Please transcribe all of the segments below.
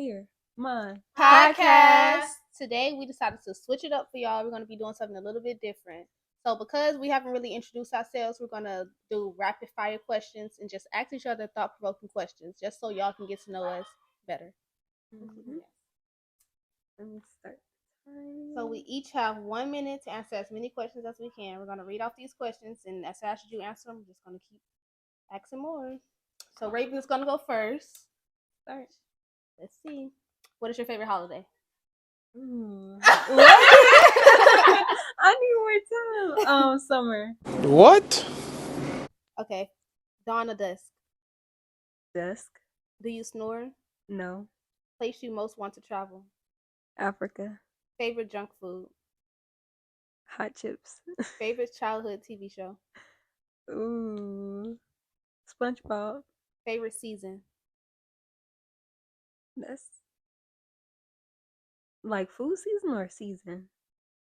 clear. Mine. Podcast. Today we decided to switch it up for y'all. We're going to be doing something a little bit different. So because we haven't really introduced ourselves, we're going to do rapid fire questions and just ask each other thought-provoking questions just so y'all can get to know us better. Mm-hmm. Let me start. So we each have 1 minute to answer as many questions as we can. We're going to read off these questions, and as fast as you answer them, we're just going to keep asking more. So Raven is going to go first. Start. Let's see. What is your favorite holiday? What? I need more time. Summer. What? Okay. Dawn or dusk? Dusk. Do you snore? No. Place you most want to travel? Africa. Favorite junk food? Hot chips. Favorite childhood TV show? Ooh. SpongeBob. Favorite season? That's like food season or season?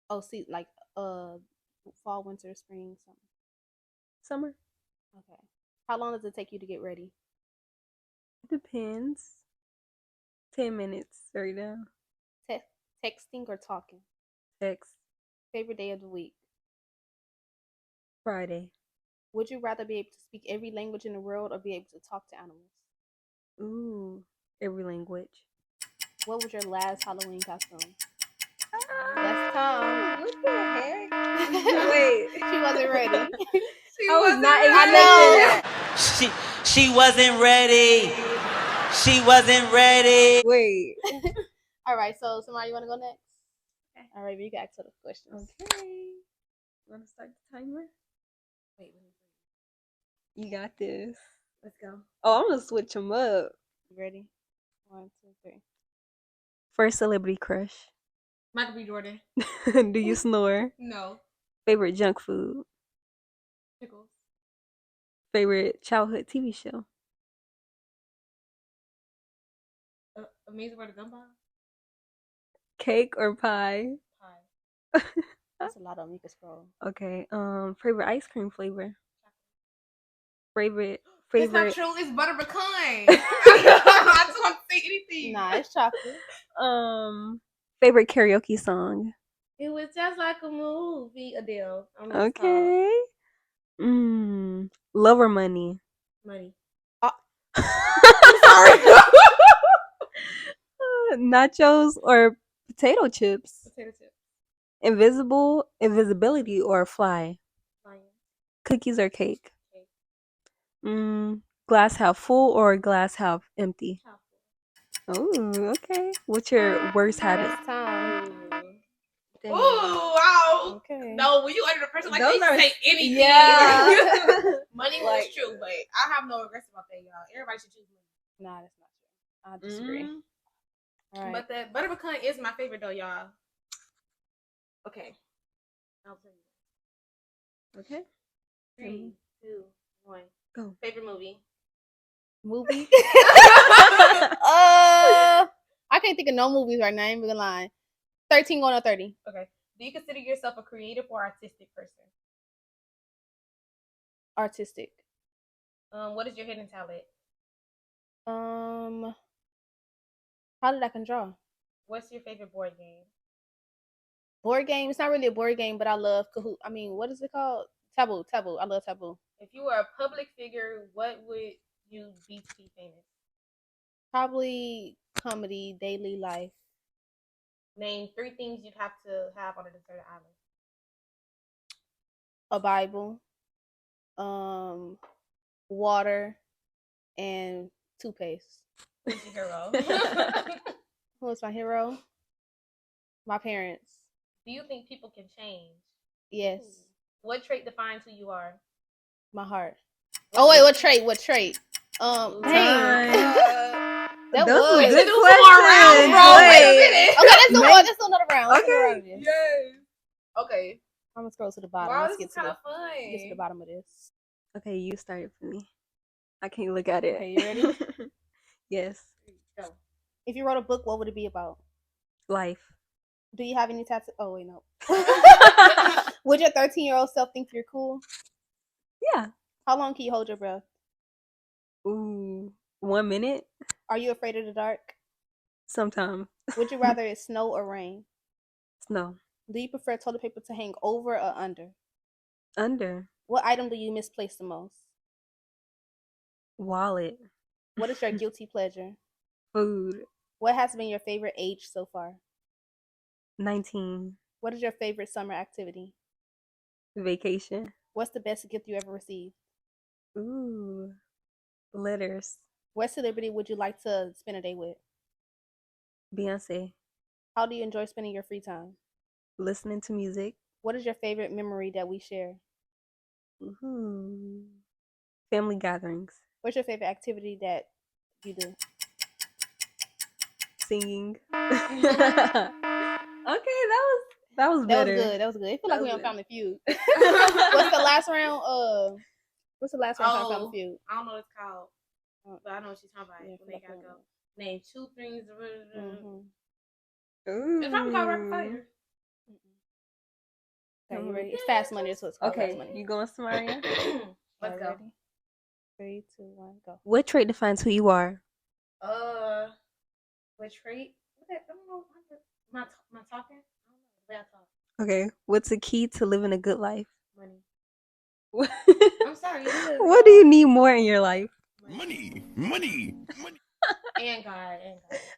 Oh, see, like fall, winter, spring, Summer. Okay. How long does it take you to get ready? It depends. 10 minutes right now. Texting or talking? Text. Favorite day of the week? Friday. Would you rather be able to speak every language in the world or be able to talk to animals? Ooh. Every language. What was your last Halloween costume? That's Tom. Look at her. Wait. She wasn't ready. I was not expecting that. She wasn't ready. She wasn't ready. Wait. All right, so somebody want to go next? Okay. All right, you can ask the questions. Okay. You want to start the timer? Wait. You got this. Let's go. Oh, I'm going to switch them up. You ready? 1, 2, 3. First celebrity crush. Michael B. Jordan. Do you snore? No. Favorite junk food? Pickles. Favorite childhood TV show? Amazing World of Gumball. Cake or pie? Pie. That's a lot of them. You can scroll. Okay. Favorite ice cream flavor? Favorite. It's not true. It's butter pecan. I just want to say anything. Nah, it's chocolate. Favorite karaoke song? It was just like a movie. Adele. Okay. Love or money? Money. Sorry. Nachos or potato chips? Potato chips. Invisibility or fly? Flying. Cookies or cake? Glass half full or glass half empty? Half full. Oh, okay. What's your worst habit? That's time. Ooh, wow. Okay. No, when you under the pressure like Those that, you are- say anything. Yeah. Money was true, but I have no regrets about that, y'all. Everybody should choose money. Nah, that's not true. I disagree. All right. But the butter pecan is my favorite, though, y'all. Okay. I'll tell you. Okay. 3, 2, 1. Go. Favorite movie? Movie? I can't think of no movies right now. I ain't even lying. 13 going on 30. Okay. Do you consider yourself a creative or artistic person? Artistic. What is your hidden talent? How did I can draw? What's your favorite board game? Board game? It's not really a board game, but I love Kahoot. I mean, what is it called? Taboo. I love Taboo. If you were a public figure, what would you be to be famous? Probably comedy, daily life. Name 3 things you'd have to have on a deserted island. A Bible, water, and toothpaste. Who's your hero? Who is my hero? My parents. Do you think people can change? Yes. What trait defines who you are? My heart. Oh wait, what trait? Dang. That Those was were good do 4 rounds, questions. bro. Wait a Wait. minute. Okay, let's do another round. Let's do Okay. another round of this. Yes. Okay. I'm gonna scroll to the bottom. Wow, Let's this get is to kind the of fun. get to the bottom of this. Okay, you started for me. I can't look at it. Okay, you ready? Yes. Go. If you wrote a book, what would it be about? Life. Do you have any tattoos? Oh wait, no. Would your 13-year-old self think you're cool? Yeah. How long can you hold your breath? Ooh. 1 minute? Are you afraid of the dark? Sometimes. Would you rather it snow or rain? Snow. Do you prefer toilet paper to hang over or under? Under. What item do you misplace the most? Wallet. What is your guilty pleasure? Food. What has been your favorite age so far? 19. What is your favorite summer activity? Vacation. What's the best gift you ever received? Ooh. Letters. What celebrity would you like to spend a day with? Beyonce. How do you enjoy spending your free time? Listening to music. What is your favorite memory that we share? Ooh. Family gatherings. What's your favorite activity that you do? Singing. Okay, that was better. That was good. It feel like we on Family Feud. What's What's the last round? What's the last round for Family Feud? I don't know what it's called, but I know what she's talking about. Yeah, When they gotta Family go. Name 2 things. Ooh. It's probably called rapid fire. Okay, you ready? It's fast money. That's what it's called. Okay, Fast money. you going, Samaria? Let's go. Ready? 3, 2, 1, go. What trait defines who you are? What trait? I don't know. My talking? I don't know. The way I talk. Okay, what's the key to living a good life? Money. What I'm sorry. It is. What do you need more in your life? Money. And God.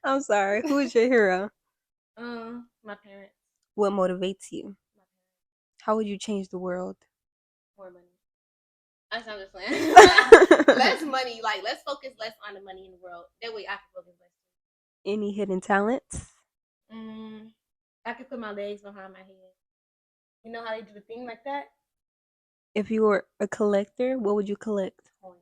I'm sorry. Who is your hero? My parents. What motivates you? My parents. How would you change the world? More money. I'm just playing. Less money. Like, let's focus less on the money in the world. That way I can focus less. Any hidden talents? I could put my legs behind my head. You know how they do the thing like that? If you were a collector, what would you collect? Coins.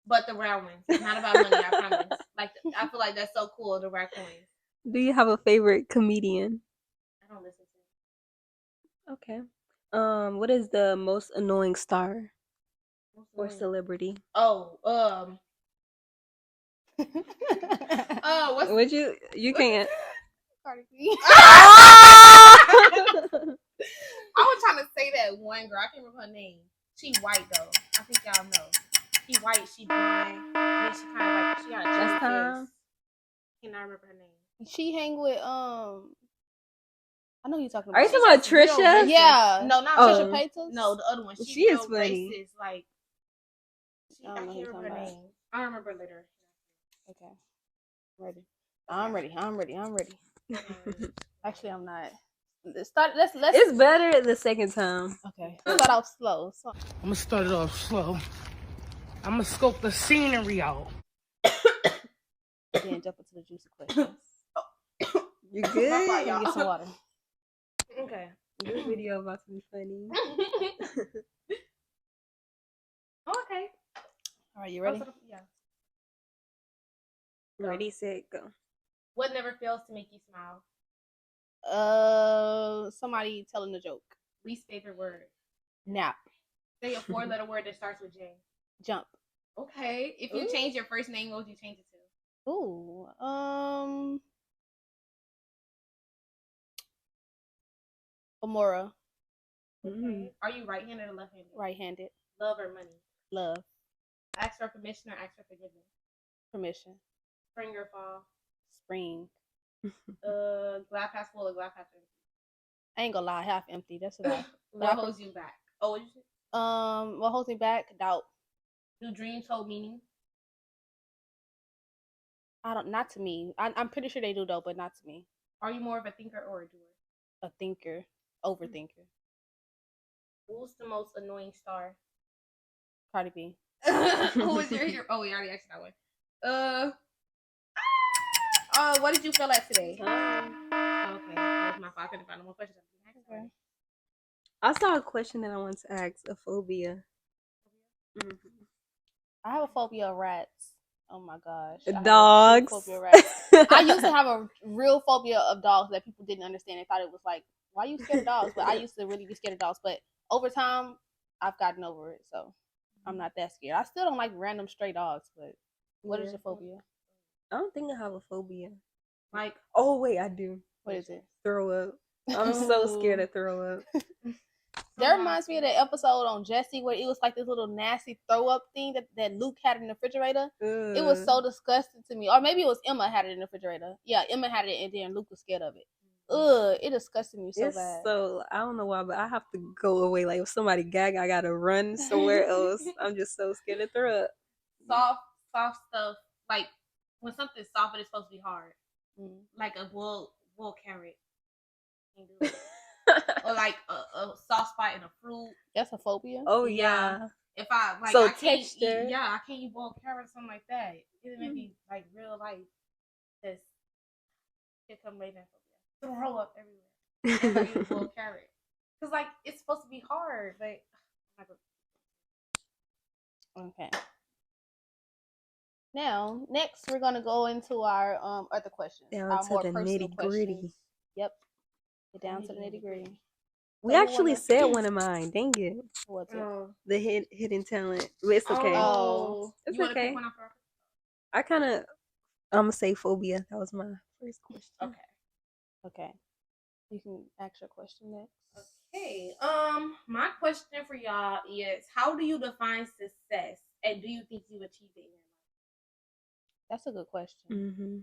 But the rare ones. It's not about money, I promise. Like, I feel like that's so cool, the rare coins. Do you have a favorite comedian? I don't listen to Okay. What is the most annoying star or it. celebrity? What's Would you can't. Cardi B. I was trying to say that one girl. I can't remember her name. She white though. I think y'all know. She white. She blind. And then she kind of like she got a Last chubby time. face. Cannot remember her name. She hang with I know you're talking about. Are you talking about Real Trisha? racist. Yeah. No, not Oh. Trisha Paytas? No, the other one. She is real funny. Racist. Like, I I don't know can't who you're remember her talking name. I'll remember later. Okay. Ready. I'm ready. Actually, I'm not. Let's It's better the second time. Okay. Let's start off slow. So, I'm gonna start it off slow. I'm gonna scope the scenery out. then jump into the juicy questions. You My fault, good? Let me y'all. get some water. Okay. This video about to be funny. Okay. All right, you ready? Yeah. Ready, set, go. What never fails to make you smile? Somebody telling a joke. Least favorite word. Nap. Say a 4-letter word that starts with J. Jump. Okay. If you change your first name, what would you change it to? Ooh. Amora. Okay. Are you right-handed or left-handed? Right-handed. Love or money? Love. Ask for permission or ask for forgiveness? Permission. Spring or fall? Spring. Glass half full or glass half empty? I ain't gonna lie, half empty. That's a lie. What holds you back? Oh, what you say? What holds me back? Doubt. Do dreams hold meaning? Not to me. I'm pretty sure they do though, but not to me. Are you more of a thinker or a doer? A thinker. Overthinker. Who's the most annoying star? Cardi B. Who is your hero? Oh, we already asked that one. What did you feel like today? Okay, that was my fault. I couldn't find no more questions. Okay. I saw a question that I wanted to ask. A phobia. I have a phobia of rats. Oh my gosh. I have a Dogs. phobia of rats. I used to have a real phobia of dogs that people didn't understand. They thought it was like, why are you scared of dogs? But I used to really be scared of dogs. But over time, I've gotten over it. So I'm not that scared. I still don't like random stray dogs. But what is your phobia? I don't think I have a phobia. Like, oh wait, I do. What is it? Throw up. I'm so scared to throw up. That reminds me of the episode on Jesse where it was like this little nasty throw up thing that Luke had in the refrigerator. It was so disgusting to me. Or maybe it was Emma had it in the refrigerator. Yeah, Emma had it and then Luke was scared of it. Ugh, it disgusted me so It's bad. so I don't know why, but I have to go away. Like if somebody gag, I gotta run somewhere else. I'm just so scared to throw up. Soft stuff. Like when something's soft, but it's supposed to be hard. Like a boiled carrot. Can't do it. Or like a soft spot in a fruit. That's a phobia. Oh yeah. If I like, So I can't texture. eat. Yeah, I can't eat boiled carrots or something like that. It make me like real life. This here come Raven phobia. Throw up everywhere. If I eat a boiled carrot, because like it's supposed to be hard, but Okay. Now, next we're gonna go into our other questions. Down our to more the personal nitty-gritty. questions. Yep. Get down to the nitty gritty. We actually said one of mine. Dang it. What's it? The hidden talent. But it's okay. Oh. It's you want to okay. pick one up? I kind of. I'm gonna say phobia. That was my first question. Okay. You can ask your question next. Okay. My question for y'all is: how do you define success, and do you think you achieved it in your life? That's a good question. Mm-hmm.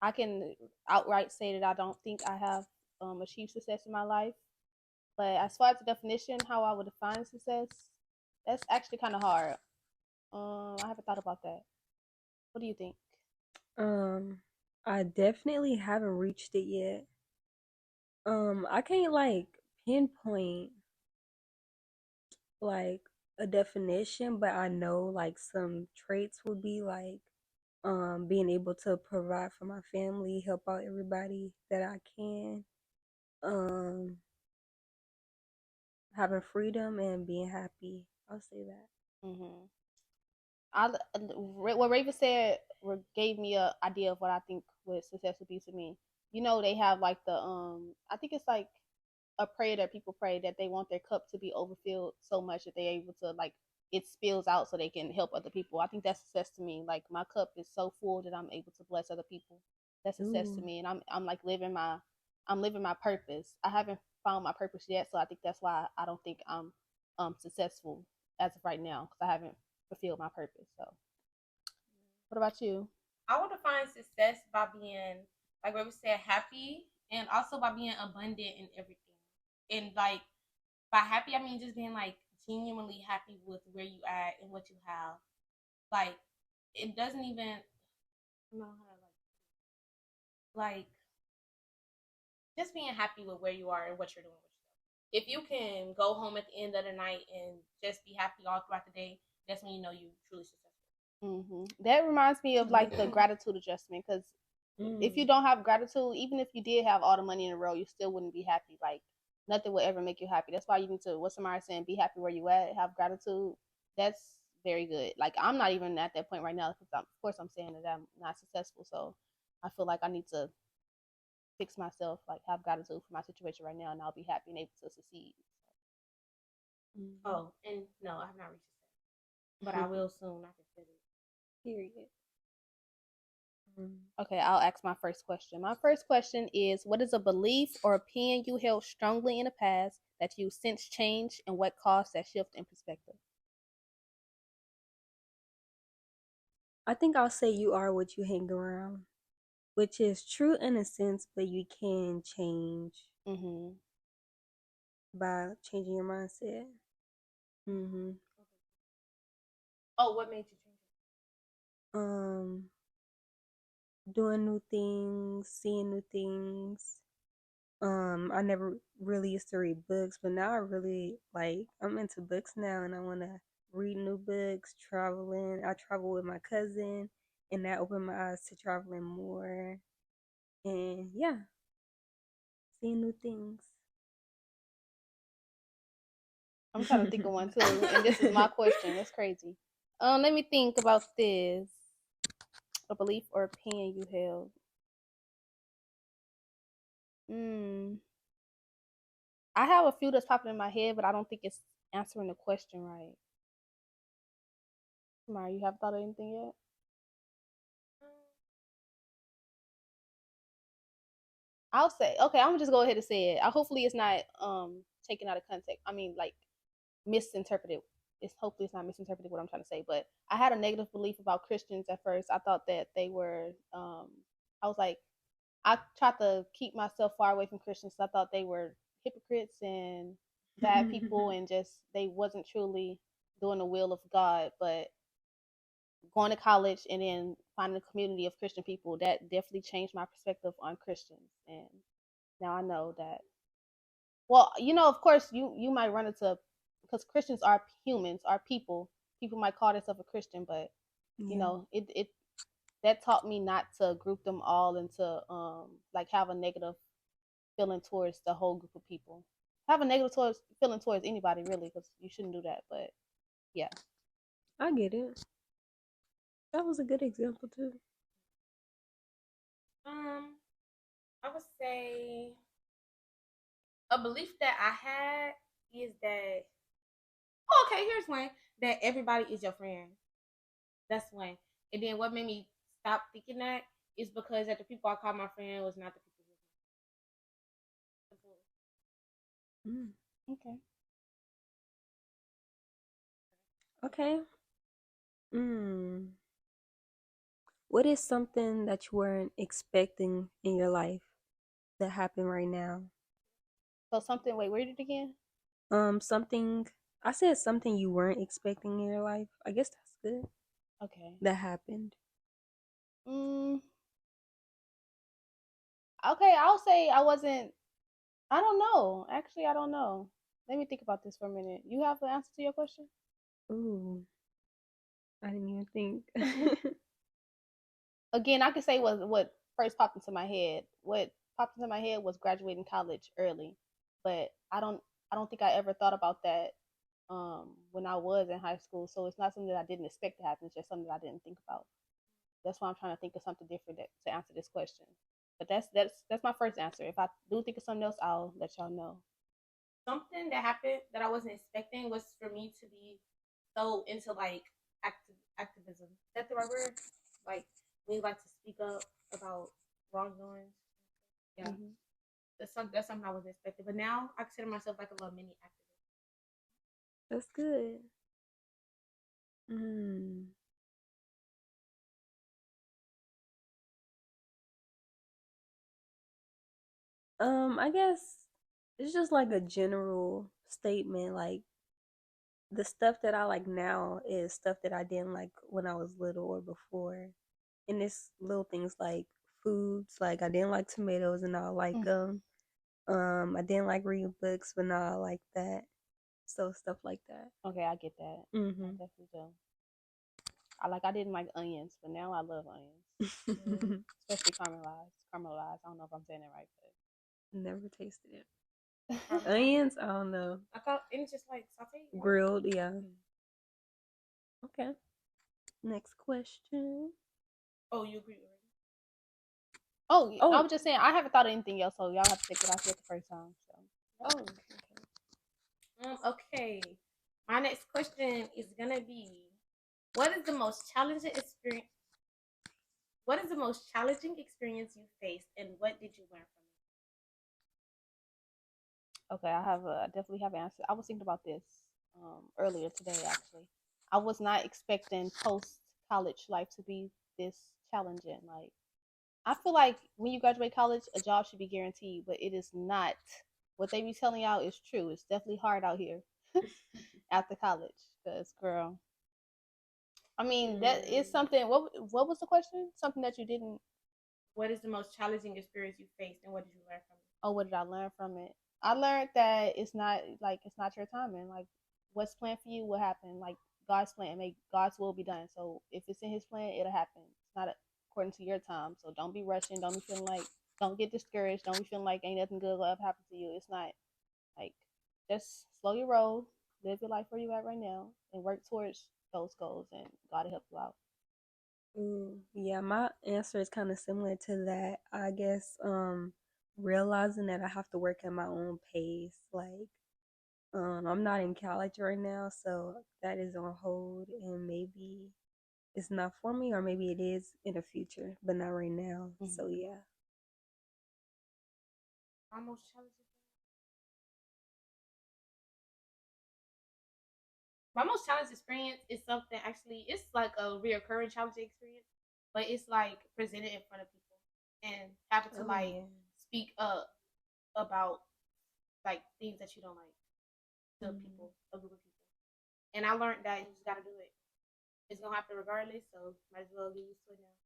I can outright say that I don't think I have achieved success in my life. But as far as the definition, how I would define success, that's actually kind of hard. I haven't thought about that. What do you think? I definitely haven't reached it yet. I can't like pinpoint like a definition, but I know like some traits would be like being able to provide for my family, help out everybody that I can, um having freedom and being happy. I'll say that. Mm-hmm. What Raven said gave me a idea of what I think what success would be to me. You know, they have like the I think it's like a prayer that people pray that they want their cup to be overfilled so much that they're able to like it spills out so they can help other people. I think that's success to me. Like my cup is so full that I'm able to bless other people. That's success to me, and I'm like living my purpose. I haven't found my purpose yet, so I think that's why I don't think I'm successful as of right now because I haven't fulfilled my purpose. So, what about you? I would define success by being, like what we said, happy, and also by being abundant in everything. And like by happy, I mean just being like genuinely happy with where you at and what you have. Like it doesn't even know how to like just being happy with where you are and what you're doing with yourself. If you can go home at the end of the night and just be happy all throughout the day, that's when you know you truly successful. That reminds me of like the gratitude adjustment because if you don't have gratitude, even if you did have all the money in the world, you still wouldn't be happy. Like nothing will ever make you happy. That's why you need to. What somebody saying, be happy where you at. Have gratitude. That's very good. Like I'm not even at that point right now because of course I'm saying that I'm not successful. So I feel like I need to fix myself. Like have gratitude for my situation right now, and I'll be happy and able to succeed. Oh, and no, I have not reached it, but I will soon. I can feel it. Period. Okay, I'll ask my first question. My first question is: what is a belief or opinion you held strongly in the past that you since changed, and what caused that shift in perspective? I think I'll say you are what you hang around, which is true in a sense, but you can change by changing your mindset. Oh, what made you change it? Doing new things, seeing new things. I never really used to read books, but now I really like I'm into books now and I wanna read new books, traveling. I travel with my cousin and that opened my eyes to traveling more. And yeah, seeing new things. I'm trying to think of one too, and this is my question. That's crazy. Let me think about this. A belief or opinion you held. I have a few that's popping in my head, but I don't think it's answering the question right. Mari, you have thought of anything yet? I'll say, okay, I'm gonna just go ahead and say it. Hopefully it's not taken out of context. I mean, like misinterpreted. It's hopefully it's not misinterpreted what I'm trying to say, but I had a negative belief about Christians at first. I thought that they were. I was like, I tried to keep myself far away from Christians. I thought they were hypocrites and bad people, and just they wasn't truly doing the will of God. But going to college and then finding a community of Christian people, that definitely changed my perspective on Christians. And now I know that. Well, of course, you might run into, because Christians are humans, are people. People might call themselves a Christian, but Yeah. it that taught me not to group them all into like have a negative feeling towards the whole group of people. Have a negative feeling towards anybody really, because you shouldn't do that. But yeah. I get it. That was a good example too. I would say a belief that I had is that okay, here's one, that everybody is your friend. That's one. And then what made me stop thinking that is because that the people I call my friend was not the people who Mm. Okay. Okay. Mm. What is something that you weren't expecting in your life that happened right now? So something. Wait, read it again. Something I said something you weren't expecting in your life. I guess that's good. Okay. That happened. Mm, okay, I'll say I wasn't. I don't know. Actually, I don't know. Let me think about this for a minute. You have the answer to your question? Ooh, I didn't even think. Again, I can say what first popped into my head. What popped into my head was graduating college early, but I don't think I ever thought about that when I was in high school. So it's not something that I didn't expect to happen. It's just something that I didn't think about. That's why I'm trying to think of something different to answer this question. But that's my first answer. If I do think of something else, I'll let y'all know. something that happened that I wasn't expecting was for me to be so into like activism. Is that the right word? Like we like to speak up about wrongdoings. Yeah, Mm-hmm. that's something I wasn't expecting. But now I consider myself like a little mini activist. That's good. Mm. I guess it's just like a general statement. Like the stuff that I like now is stuff that I didn't like when I was little or before. And it's little things like foods. Like I didn't like tomatoes and now I like Mm. them. I didn't like reading books, but now I like that. So stuff like that. Okay, I get that. I Mhm. definitely do. I didn't like onions, but now I love onions. Especially caramelized. Caramelized. I don't know if I'm saying it right, Never tasted it. but Onions, I don't know. I thought it was just like sauteed. Right? Grilled, yeah. Okay. Next question. Oh, you agree with me? oh, I Oh, was just saying I haven't thought of anything else, so y'all have to take what I said the first time. So Oh, okay. My next question is gonna be, what is the most challenging experience? What is the most challenging experience you faced, and what did you learn from okay, I definitely have an answer. I was thinking about this earlier today. Actually, I was not expecting post college life to be this challenging. Like I feel like when you graduate college, a job should be guaranteed, but it is not. What they be telling y'all is true. It's definitely hard out here after college. Cause girl, I mean that is it? something. What was the question? Something that you didn't. What is the most challenging experience you faced, and what did you learn from it? Oh, what did I learn from it? I learned that it's not your timing. Like what's planned for you will happen. Like God's plan, make God's will be done. So if it's in His plan, it'll happen. It's not according to your time. So don't be rushing. Don't be feeling like. Don't get discouraged. Don't be feeling like ain't nothing good will ever happen to you. It's not. Like, just slow your roll, live your life where you at right now, and work towards those goals, and God will help you out. yeah, my answer is kind of similar to that. I guess realizing that I have to work at my own pace. Like I'm not in college right now, so that is on hold and maybe it's not for me or maybe it is in the future, but not right now. Mm-hmm. So yeah. My most challenging. my most challenging experience is something actually. It's like a reoccurring challenging experience, but it's like presented in front of people and having to Oh like yeah. speak up about like things that you don't like to Mhm. people, a group of people. And I learned that you just gotta do it. It's gonna happen regardless, so might as well get used to it now.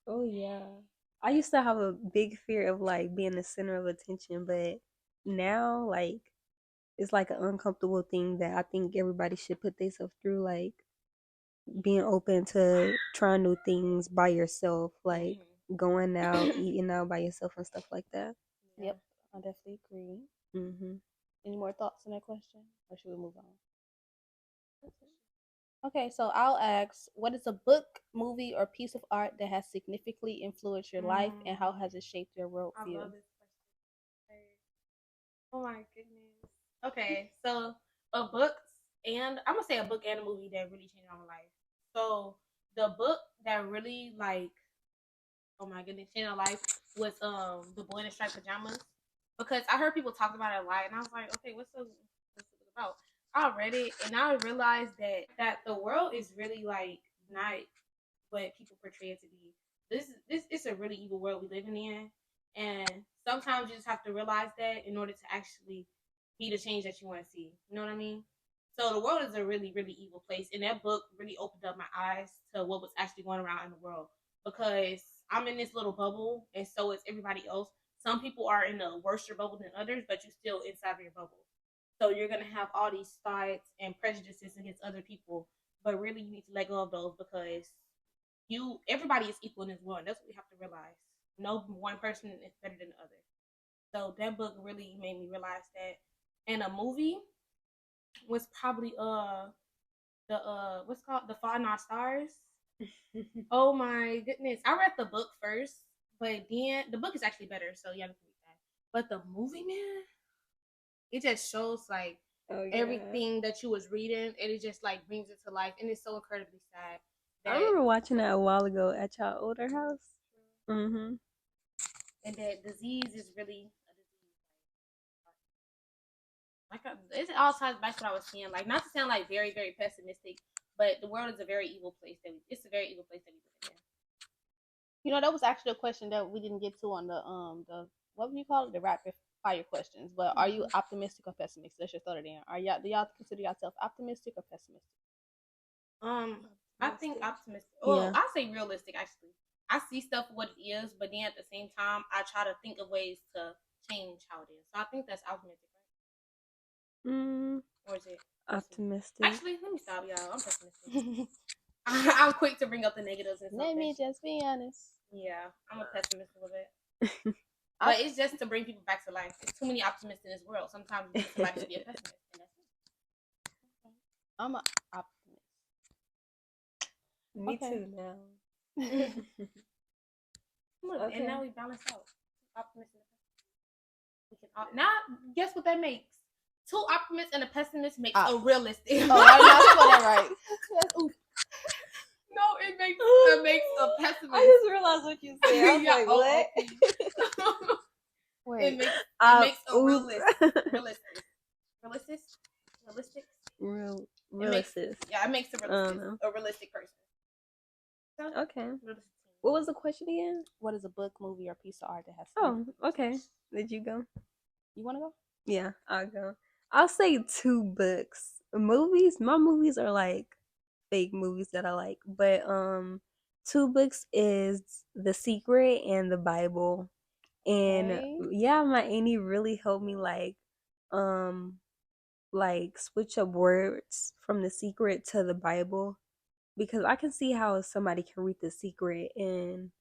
Oh yeah. I used to have a big fear of like being the center of attention, but now like it's like an uncomfortable thing that I think everybody should put themselves through, like being open to trying new things by yourself, like going out, eating out by yourself and stuff like that. Yep, I definitely agree. Hmm. Any more thoughts on that question, or should we move on? Okay, so I'll ask, what is a book, movie, or piece of art that has significantly influenced your life, and how has it shaped your I worldview? love this question. Oh my goodness. Okay, so a book and I'm gonna say a book and a movie that really changed my life. So the book that really like, oh my goodness, changed my life was The Boy in Striped Pajamas, because I heard people talk about it a lot and I was like, okay, what's the book about? I read it and I realized that the world is really like not what people portray it to be. This is a really evil world we living in, and sometimes you just have to realize that in order to actually be the change that you want to see. You know what I mean? So the world is a really really evil place, and that book really opened up my eyes to what was actually going around in the world, because I'm in this little bubble, and so is everybody else. Some people are in a worse bubble than others, but you're still inside of your bubble. So you're gonna have all these thoughts and prejudices against other people, but really you need to let go of those, because everybody is equal in this world. That's what we have to realize. No one person is better than the other. So that book really made me realize that. And a movie was probably the what's called The Fault in Our Stars. Oh my goodness. I read the book first, but then the book is actually better, so you have to read that. But the movie, man, it just shows like Oh yeah. everything that you was reading, and it just like brings it to life, and it's so incredibly sad I that remember watching that a while ago at y'all older house. Mm-hmm. and that disease is really a disease. It's all ties back to what I was saying. Like, not to sound like very, very pessimistic, but the world is a very evil place. It's a very evil place that we live in. You know, that was actually a question that we didn't get to on the what would you call it, the rapid fire questions. But are you optimistic or pessimistic? Let's just throw it in. Do y'all consider yourself optimistic or pessimistic? I think optimistic. Yeah. Well, I say realistic actually. I see stuff for what it is, but then at the same time, I try to think of ways to change how it is. So I think that's optimistic, right? Or is it Optimistic. Actually, let me stop, y'all. I'm pessimistic. I'm quick to bring up the negatives and Let something. me just be honest. Yeah, I'm a pessimist a little bit. But it's just to bring people back to life. There's too many optimists in this world. Sometimes you need somebody to be a pessimist, and that's it. I'm an optimist. Me Okay. too now. Look, Okay. and now we balance out. Optimist and a pessimist. We can now guess what that makes? Two optimists and a pessimist makes a realistic. Oh, I not spell that right. No, it makes a pessimist. I just realized what you said. I was Yeah, like, what? Wait. It makes a realistic. Realistic. Yeah, it makes a realistic person. So, Okay. What was the question again? What is a book, movie, or piece of art that has? Oh, okay. Did you go? You want to go? Yeah, I'll go. I'll say two books. Movies, my movies are like fake movies that I like, but two books is The Secret and the Bible. And Okay. yeah, my auntie really helped me um like switch up words from The Secret to the Bible, because I can see how somebody can read The Secret and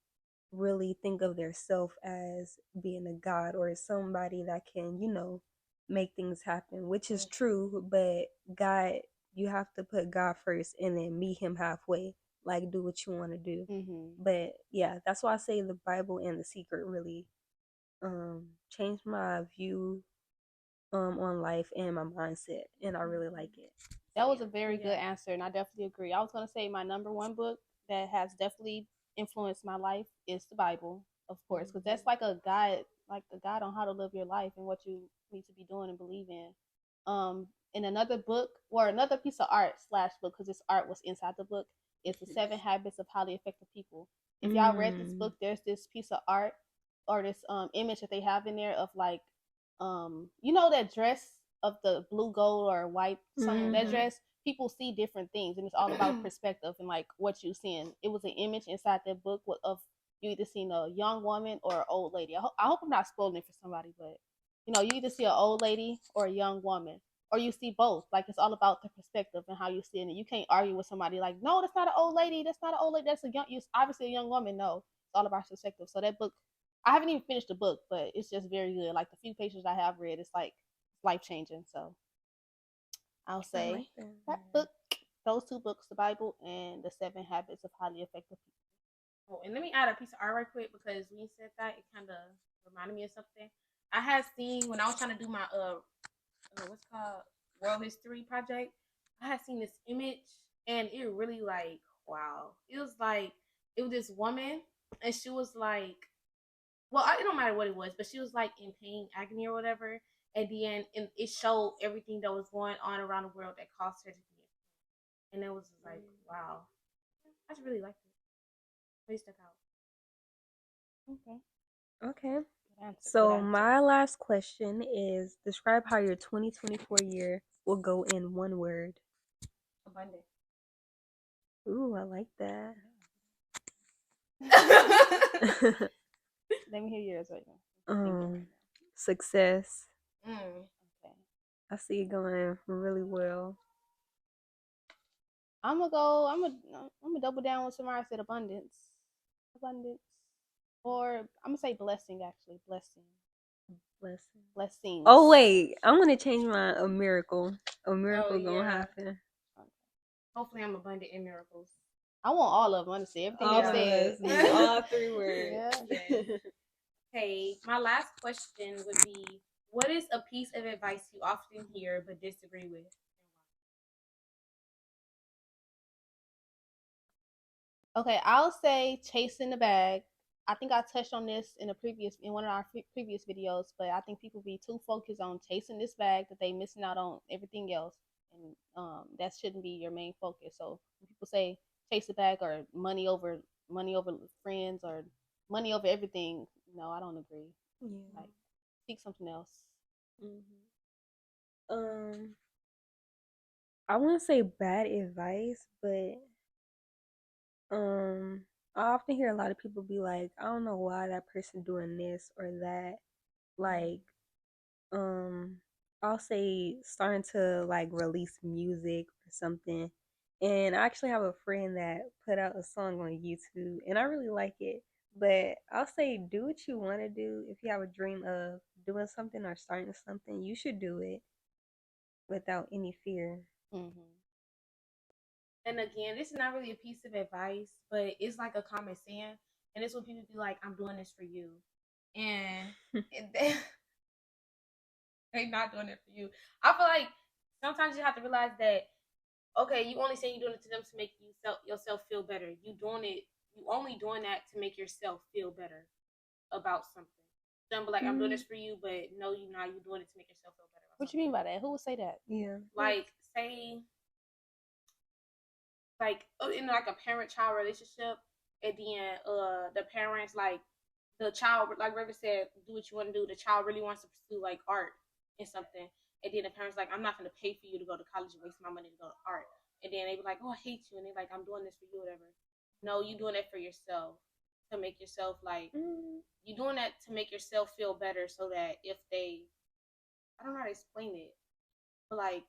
really think of their self as being a god or somebody that can, make things happen, which is true, but God, you have to put God first and then meet him halfway, like do what you want to do. But yeah, that's why I say the Bible and The Secret really changed my view on life and my mindset, and I really like it. That was a very good answer, and I definitely agree. I was going to say my number one book that has definitely influenced my life is the Bible, of course, because that's like a guide on how to live your life and what you need to be doing and believe in. And And another book or another piece of art slash book, because this art was inside the book, is the 7 Habits of Highly Effective People. If y'all read this book, there's this piece of art or this image that they have in there of like you know that dress of the blue gold or white something that dress, people see different things and it's all about perspective and like what you seeing. It was an image inside that book of you either seen a young woman or an old lady. I hope I'm not spoiling it for somebody, but you know, you either see an old lady or a young woman, or you see both. Like it's all about the perspective and how you see it. You can't argue with somebody like, no, that's not an old lady. That's not an old lady. That's a young. You obviously a young woman. No, it's all about perspective. So that book, I haven't even finished the book, but it's just very good. Like the few pages I have read, it's like life changing. So I'll say like that book, those 2 books, the Bible and the 7 Habits of Highly Effective People. Oh, and let me add a piece of art right quick because when you said that, it kind of reminded me of something. I had seen when I was trying to do my what's called world history project. I had seen this image and it really like wow. It was like it was this woman and she was like, well, it don't matter what it was, but she was like in pain, agony or whatever. At the end, and it showed everything that was going on around the world that caused her to be in pain. And it was like wow. I just really liked it. Really stuck out. Okay. Okay. Good answer. So Good answer. my last question is describe how your 2024 year will go in one word. Abundant. Ooh, I like that. Let me hear yours right now. Success. Okay. I see it going really well. I'm gonna double down with somebody said abundance. Abundance. Or I'm gonna say blessing actually. Blessing. Blessings. Oh wait, I'm gonna change my a miracle. A miracle gonna yeah. happen. Hopefully, I'm abundant in miracles. I want all of them. Honestly, everything All they of said. us. All 3 words. Yeah. Okay, my last question would be: what is a piece of advice you often hear but disagree with? Okay, I'll say chasing the bag. I think I touched on this in one of our previous videos, but I think people be too focused on chasing this bag that they missing out on everything else, and that shouldn't be your main focus. So when people say chase the bag or money over friends or money over everything, no, I don't agree. Yeah. Like seek something else. I wouldn't say bad advice, but I often hear a lot of people be like, I don't know why that person doing this or that. Like, I'll say starting to like release music or something. And I actually have a friend that put out a song on YouTube and I really like it. But I'll say do what you want to do. If you have a dream of doing something or starting something, you should do it without any fear. And again, this is not really a piece of advice, but it's like a common saying, and it's when people be like, "I'm doing this for you," and they not doing it for you. I feel like sometimes you have to realize that okay, you only say you're doing it to them to make yourself feel better. You only doing that to make yourself feel better about something. Don't be like, I'm doing this for you, but no, you're not. You're doing it to make yourself feel better. What you mean by that? Who would say that? Yeah. Like, say, like in like a parent-child relationship, and then the parents like the child, like River said, do what you want to do. The child really wants to pursue like art and something, and then the parents like, I'm not going to pay for you to go to college and waste my money to go to art. And then they be like, oh, I hate you, and they like, I'm doing this for you, whatever. No, you doing it for yourself to make yourself like you doing that to make yourself feel better, so that if they, I don't know how to explain it, but like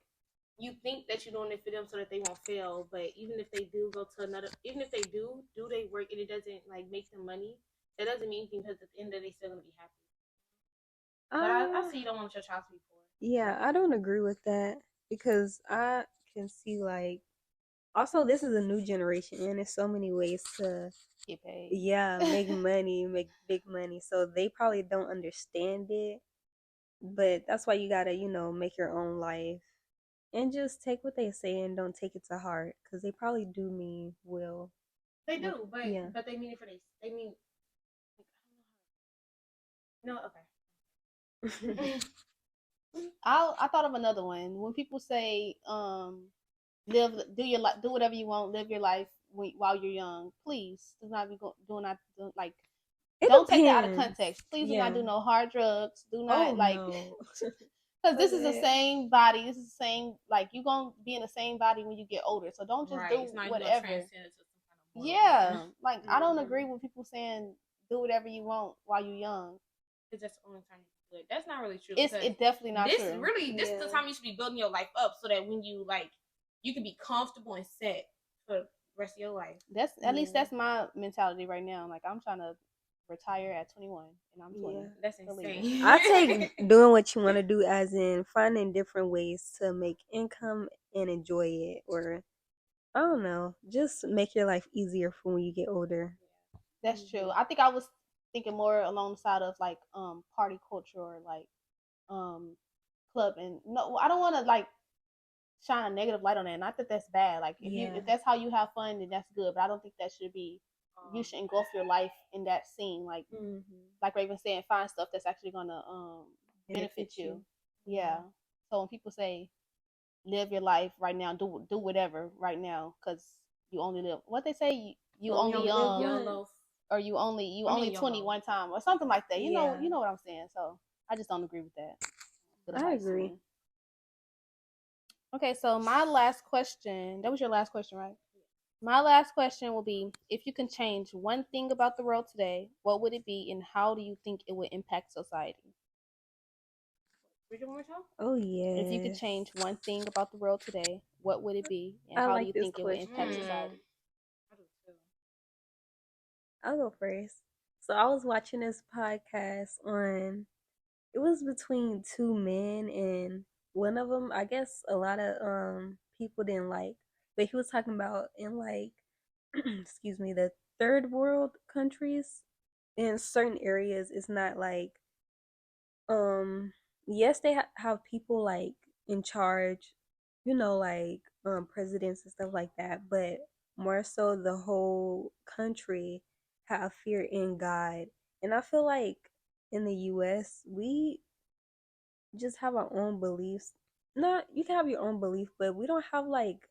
you think that you're doing it for them so that they won't fail, but even if they do go to another, even if they do they work and it doesn't like make them money, that doesn't mean anything because at the end of the day, they're still gonna be happy. But I see you don't want your child to be poor. Yeah, I don't agree with that because I can see like also this is a new generation and there's so many ways to Get paid. yeah, make money, make big money. So they probably don't understand it. But that's why you gotta, make your own life and just take what they say and don't take it to heart because they probably do mean well. They do, but yeah. but they mean it for this. They mean no, okay. I thought of another one. When people say, do whatever you want, live your life while you're young. Please do not be like It don't take that out of depends. context. Please do not Yeah. do no hard drugs. Do Oh not like no. because But this is the same body. This is the same like you gonna be in the same body when you get older. So don't just Right. do It's not you gonna whatever. transcend into some kind of mortal Yeah, like I don't Mhm. agree with people saying do whatever you want while you're young. Because that's the only time you can do it. That's not really true. It's definitely not this true. this is the Yeah. time you should be building your life up so that when you like you can be comfortable and set for the rest of your life. That's at least Yeah. that's my mentality right now. Like I'm trying to retire at 21 and I'm 20. Yeah. That's Believe it. insane. I take doing what you want to do as in finding different ways to make income and enjoy it, or I don't know, just make your life easier for when you get older. That's true. I think I was thinking more along the side of like party culture or like um club and no I don't want to like shine a negative light on that. Not that that's bad. Like Yeah. if that's how you have fun then that's good, but I don't think that should be you should engulf your life in that scene like Raven saying find stuff that's actually going to benefit you. Yeah. So when people say live your life right now, do whatever right now cuz you only live. What they say you Only only live young once. YOLO. or you only I mean 20 YOLO. one time or something like that. Yeah. You know what I'm saying. So I just don't agree with that. Good I advice to agree. me. Okay, so my last question, that was your last question, right? My last question will be if you can change one thing about the world today, what would it be and how do you think it would impact society? Read it one more time. Oh If you could yes. change one thing about the world today, what would it be and I how do like you this think it would impact question. society? I do too. I'll go first. So I was watching this podcast on, it was between two men, and one of them, I guess a lot of people didn't like, but he was talking about in like excuse me, the third world countries, in certain areas it's not like um yes, they have people like in charge, like presidents and stuff like that, but more so the whole country have fear in God. And I feel like in the US we just have our own beliefs. Not, you can have your own belief, but we don't have like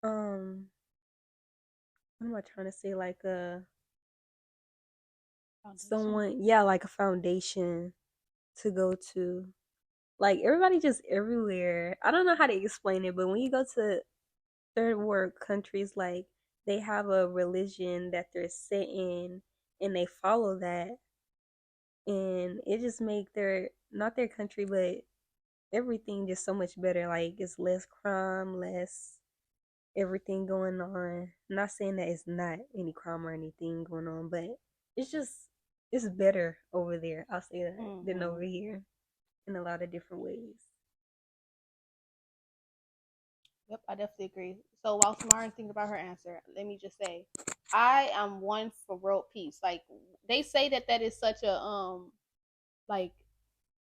um what am I trying to say, like Foundation. someone, yeah, like a foundation to go to. Like everybody just everywhere. I don't know how to explain it, but when you go to third world countries, like they have a religion that they're set in and they follow that, and it just make their, not their country, but everything just so much better. Like it's less crime, less everything going on. I'm not saying that it's not any crime or anything going on, but it's just, it's better over there. I'll say that than over here in a lot of different ways. Yep, I definitely agree. So while Samara thinking about her answer, let me just say, I am one for world peace. Like they say that is such a like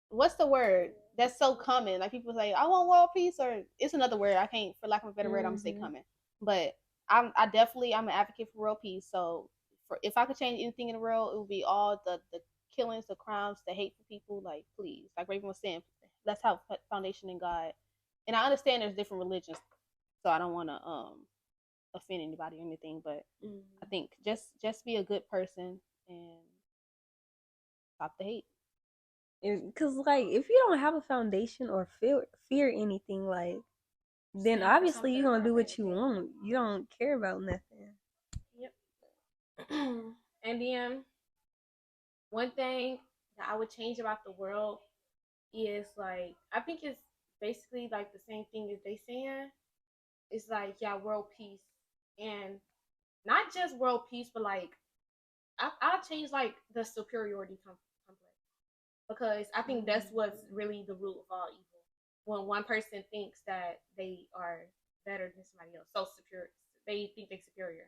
what's the word that's so common? Like people say, I want world peace, or it's another word. I can't, for lack of a better word, I'm gonna say Hmm. common. But I definitely I'm an advocate for world peace. So for if I could change anything in the world, it would be all the killings, the crimes, the hate for people. Like please, like Raven was saying, let's have foundation in God. And I understand there's different religions, so I don't want to offend anybody or anything. But I think just be a good person and stop the hate. Because like if you don't have a foundation or fear anything, like then Stand for obviously you're something. gonna do what you want. You don't care about nothing. Yep. And then one thing that I would change about the world is like I think it's basically like the same thing as they saying. It's like yeah, world peace, and not just world peace, but like I'll change like the superiority complex, because I think that's what's really the root of all evil. When one person thinks that they are better than somebody else, so superior, they think they're superior.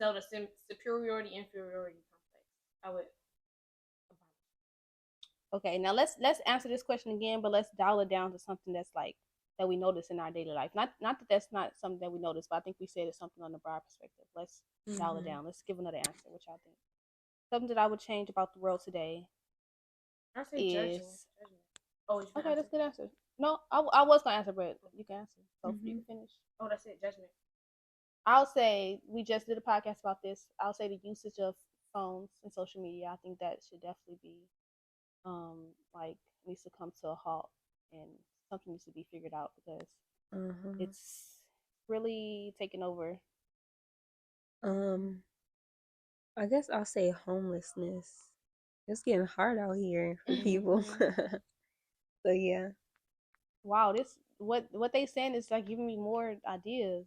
So the superiority inferiority complex, I would abolish. Okay, now let's answer this question again, but let's dial it down to something that's like that we notice in our daily life. Not that that's not something that we notice, but I think we said it's something on the broad perspective. Let's dial it down. Let's give another answer. What y'all think? Something that I would change about the world today I say judgment. is Judgment. Oh, you Okay, that's answer? a good answer. No, I was gonna answer, but you can answer. So you can finish. Oh, that's it. Judgment. I'll say we just did a podcast about this. I'll say the usage of phones and social media. I think that should definitely be like needs to come to a halt, and something needs to be figured out because it's really taking over. I guess I'll say homelessness. It's getting hard out here for people. So yeah. Wow, this what they saying is like giving me more ideas.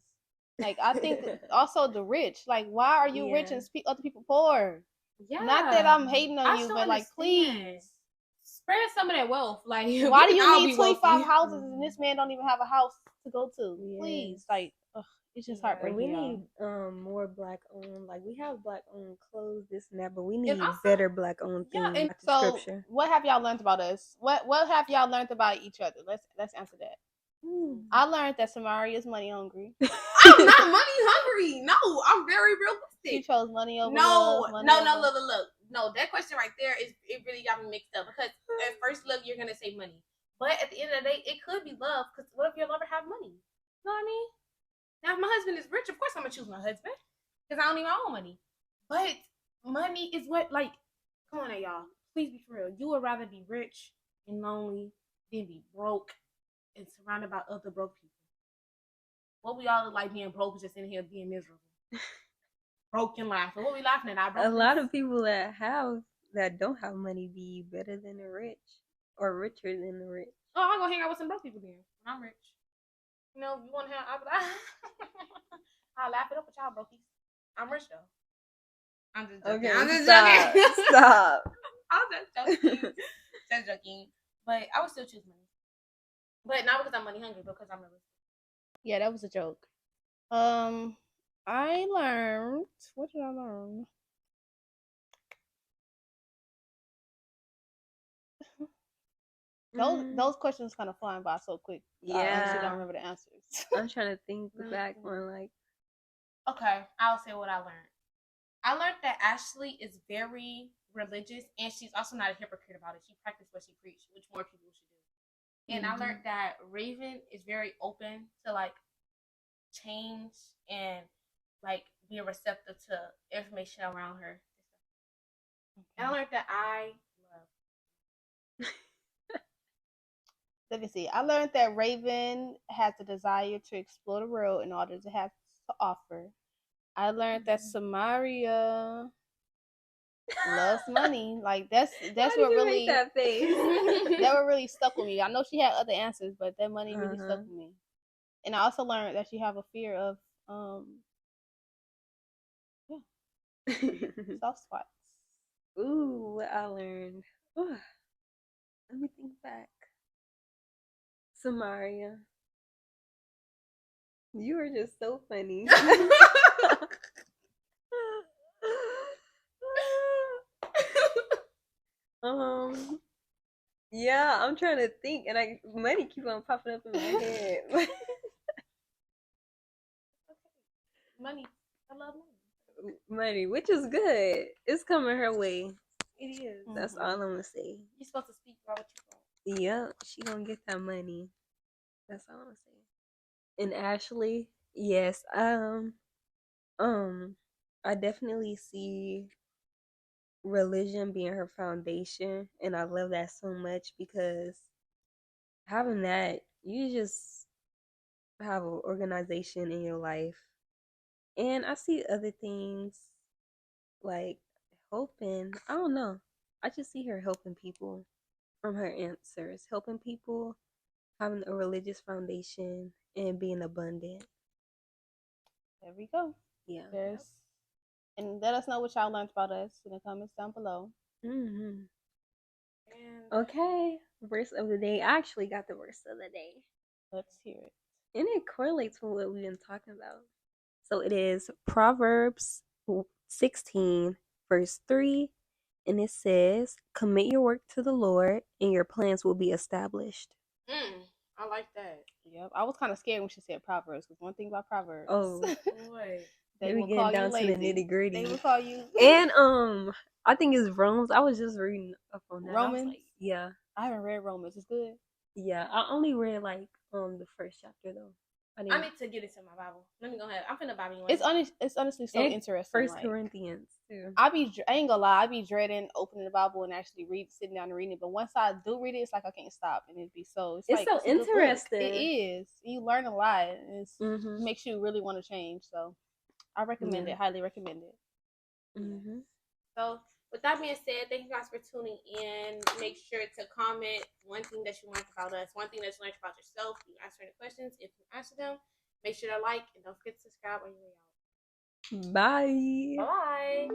Like I think also the rich. Like why are you rich Yeah. and other people poor? Yeah. Not that I'm hating on I you, still but like understand. please. Spread some of that wealth. Like Why we do can you all need be 25 wealthy. houses and this man don't even have a house to go to? Please, Yes. like, it's just Yeah. And heartbreaking. we y'all. need more black owned. Like we have black owned clothes, this and that, but we need And also- better black owned Yeah, things. and Like the So, scripture. what have y'all learned about us? What have y'all learned about each other? Let's answer that. I learned that Samari is money hungry. I'm not money hungry. No, I'm very realistic. She chose money over No, love. Money no, over... look. No, that question right there it really got me mixed up because at first look you're gonna say money, but at the end of the day it could be love. Because what if your lover have money? You know what I mean? Now if my husband is rich, of course I'm gonna choose my husband because I don't need my own money. But money is what like, come on now, y'all. Please be for real. You would rather be rich and lonely than be broke and surrounded by other broke people. What we all look like being broke, just in here being miserable. Broken laughing. What we laughing at? A lot of people that don't have money be better than the rich or richer than the rich. Oh, I'm gonna hang out with some broke people then. When I'm rich. You know, you want to have? I'll laugh it up with y'all brokies. I'm rich though. I'm just joking. Okay, I'm just stop. joking. Stop. I'm just joking. Just joking. But I would still choose money. But not because I'm money hungry, but because I'm realistic. Yeah, that was a joke. I learned. What did I learn? Those questions kind of flying by so quick. Yeah. I honestly don't remember the answers. I'm trying to think back on like. Okay, I'll say what I learned. I learned that Ashley is very religious and she's also not a hypocrite about it. She practices what she preaches, which more people should do. And I learned that Raven is very open to like change and like being receptive to information around her. And I learned that I love. Let me see. I learned that Raven has a desire to explore the world in order to have to offer. I learned that Samaria loves money. Like that's what really that face. that what really stuck with me. I know she had other answers, but that money really stuck with me. And I also learned that she have a fear of soft spots. Ooh, what I learned. Let me think back. Samaria. You were just so funny. Yeah, I'm trying to think, and money keep on popping up in my head. Money. I love money. Money, which is good. It's coming her way. It is. That's all I'm gonna say. You're supposed to speak about what you want. Yep, she gonna get that money. That's all I'm gonna say. And Ashley, yes, I definitely see religion being her foundation, and I love that so much because having that, you just have an organization in your life. And I see other things like helping. I don't know. I just see her helping people from her answers, helping people, having a religious foundation, and being abundant. There we go. Yeah. And let us know what y'all learned about us in the comments down below. Okay, verse of the day. I actually got the verse of the day. Let's hear it. And it correlates with what we've been talking about. So it is Proverbs 16, verse 3. And it says, commit your work to the Lord and your plans will be established. I like that. Yep. I was kind of scared when she said Proverbs because one thing about Proverbs. Oh, they will getting call down you lazy. to the nitty gritty. They will call you. And I think it's Romans. I was just reading up on that. Romans. Yeah. I haven't read Romans. It's good. Yeah, I only read like the first chapter though. I need to get into my Bible. Let me go ahead. I'm finna Bible you one. It's honestly so interesting. First Like, Corinthians too. I ain't gonna lie, I be dreading opening the Bible and actually sitting down and reading it. But once I do read it, it's like I can't stop, and it'd be so. It's like, so it's a good book. interesting. It is. You learn a lot. And it Mm-hmm. makes you really want to change. So, I recommend it. Highly recommend it. Mm-hmm. So, with that being said, thank you guys for tuning in. Make sure to comment one thing that you learned about us, one thing that you learned about yourself. You answer any questions. If you answer them, make sure to like and don't forget to subscribe on your way out. Bye.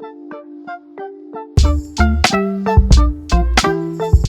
Bye.